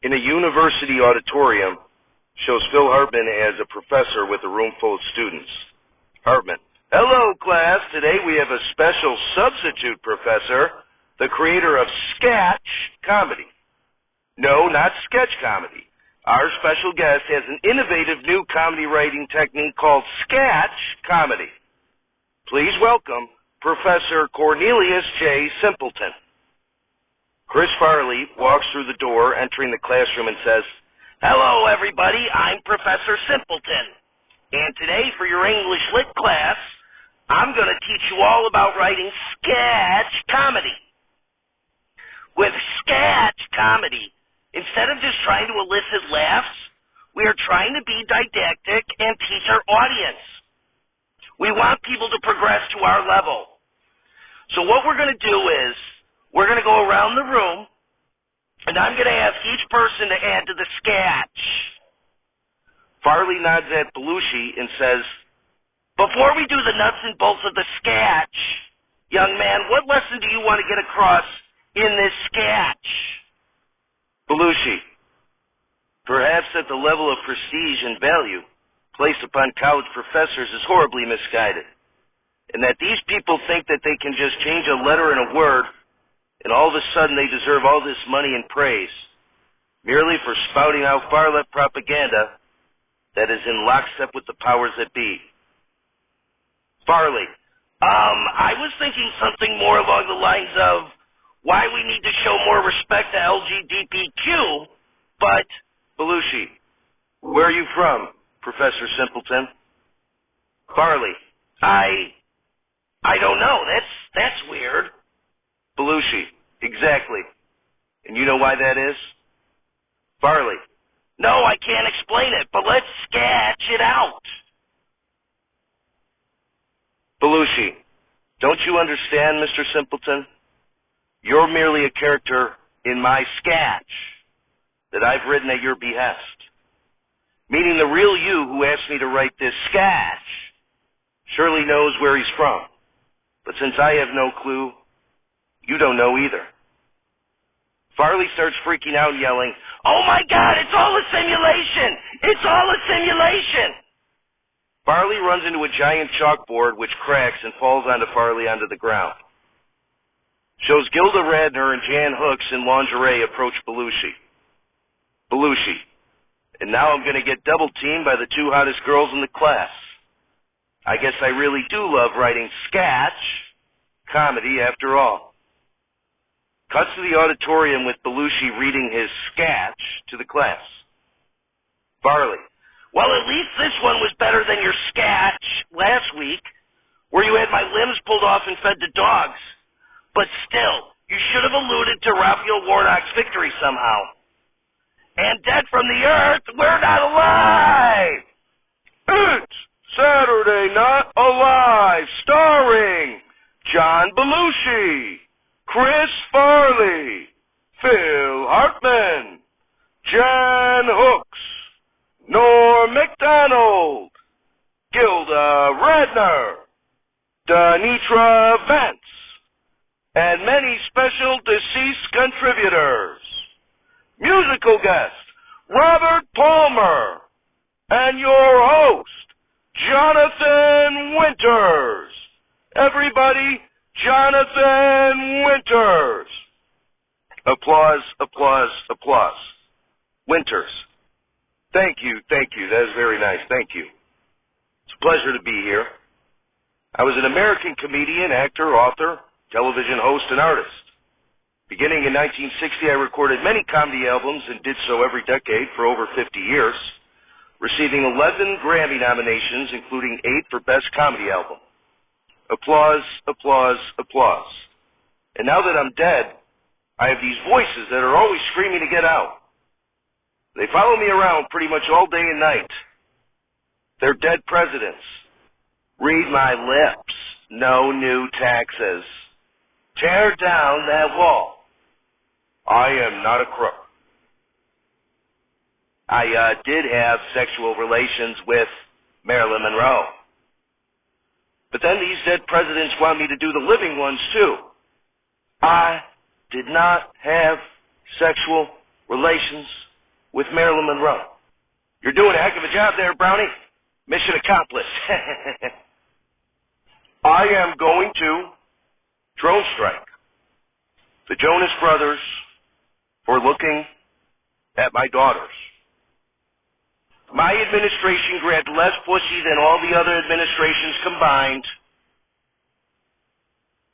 in a university auditorium shows Phil Hartman as a professor with a room full of students. Hartman: hello, class. Today we have a special substitute professor, the creator of SKATCH comedy. No, not sketch comedy. Our special guest has an innovative new comedy writing technique called SKATCH comedy. Please welcome Professor Cornelius J. Simpleton. Chris Farley walks through the door, entering the classroom, and says, hello, everybody. I'm Professor Simpleton. And today, for your English Lit class, I'm going to teach you all about writing SKATCH comedy. With SKATCH comedy, instead of just trying to elicit laughs, we are trying to be didactic and teach our audience. We want people to progress to our level. So what we're going to do is, we're going to go around the room, and I'm going to ask each person to add to the SKATCH. Farley nods at Belushi and says, before we do the nuts and bolts of the SKATCH, young man, what lesson do you want to get across in this SKATCH? Belushi: perhaps that the level of prestige and value placed upon college professors is horribly misguided, and that these people think that they can just change a letter and a word, and all of a sudden they deserve all this money and praise, merely for spouting out far-left propaganda that is in lockstep with the powers that be. Farley: I was thinking something more along the lines of why we need to show more respect to LGBTQ, but... Belushi: where are you from, Professor Simpleton? Farley: I don't know. That's weird. Belushi: exactly. And you know why that is? Farley: no, I can't explain it, but let's sketch it out. Belushi: don't you understand, Mr. Simpleton? You're merely a character in my SKATCH that I've written at your behest. Meaning the real you who asked me to write this SKATCH surely knows where he's from. But since I have no clue, you don't know either. Farley starts freaking out and yelling, oh my God, it's all a simulation! It's all a simulation! Farley runs into a giant chalkboard which cracks and falls onto Farley onto the ground. Shows Gilda Radner and Jan Hooks in lingerie approach Belushi. Belushi: and now I'm going to get double-teamed by the two hottest girls in the class. I guess I really do love writing SKATCH comedy after all. Cuts to the auditorium with Belushi reading his SKATCH to the class. Farley: well, at least this one was better than your SKATCH last week, where you had my limbs pulled off and fed to dogs. But still, you should have alluded to Raphael Warnock's victory somehow. And dead from the earth, we're not alive! It's Saturday Not Alive, starring John Belushi, Chris Farley, Phil Hartman, Jan Hooks, Norm MacDonald, Gilda Radner, Denitra Vance, and many special deceased contributors. Musical guest, Robert Palmer, and your host, Johnathan Winters. Everybody, Johnathan Winters. Applause, applause, applause. Winters: thank you. That is very nice. Thank you. It's a pleasure to be here. I was an American comedian, actor, author, television host, and artist. Beginning in 1960, I recorded many comedy albums and did so every decade for over 50 years, receiving 11 Grammy nominations, including 8 for Best Comedy Album. Applause, applause, applause. And now that I'm dead, I have these voices that are always screaming to get out. They follow me around pretty much all day and night. They're dead presidents. Read my lips. No new taxes. Tear down that wall. I am not a crook. I did have sexual relations with Marilyn Monroe. But then these dead presidents want me to do the living ones too. I did not have sexual relations with Marilyn Monroe. You're doing a heck of a job there, Brownie. Mission accomplished. I am going to drone strike the Jonas Brothers for looking at my daughters. My administration grabbed less pussy than all the other administrations combined.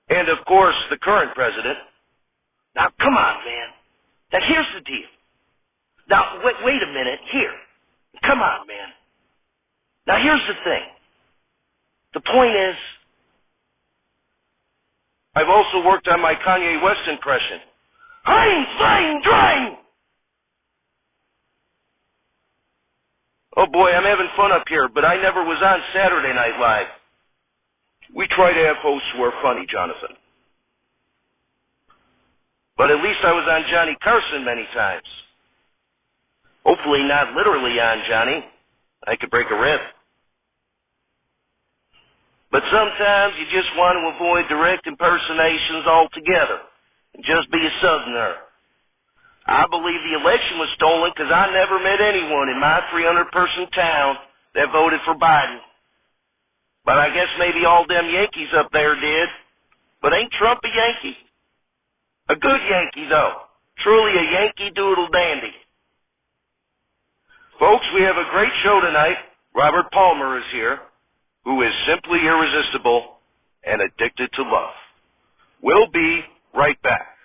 And, of course, the current president. Now, come on, man. Now, here's the deal. Now, wait a minute. Here. Come on, man. Now, here's the thing. The point is, I've also worked on my Kanye West impression. Hein, fine, drain! Oh boy, I'm having fun up here, but I never was on Saturday Night Live. We try to have hosts who are funny, Johnathan. But at least I was on Johnny Carson many times. Hopefully not literally on Johnny. I could break a rib. But sometimes you just want to avoid direct impersonations altogether and just be a Southerner. I believe the election was stolen because I never met anyone in my 300-person town that voted for Biden. But I guess maybe all them Yankees up there did. But ain't Trump a Yankee? A good Yankee, though. Truly a Yankee Doodle dandy. Folks, we have a great show tonight. Robert Palmer is here, who is simply irresistible and addicted to love. We'll be right back.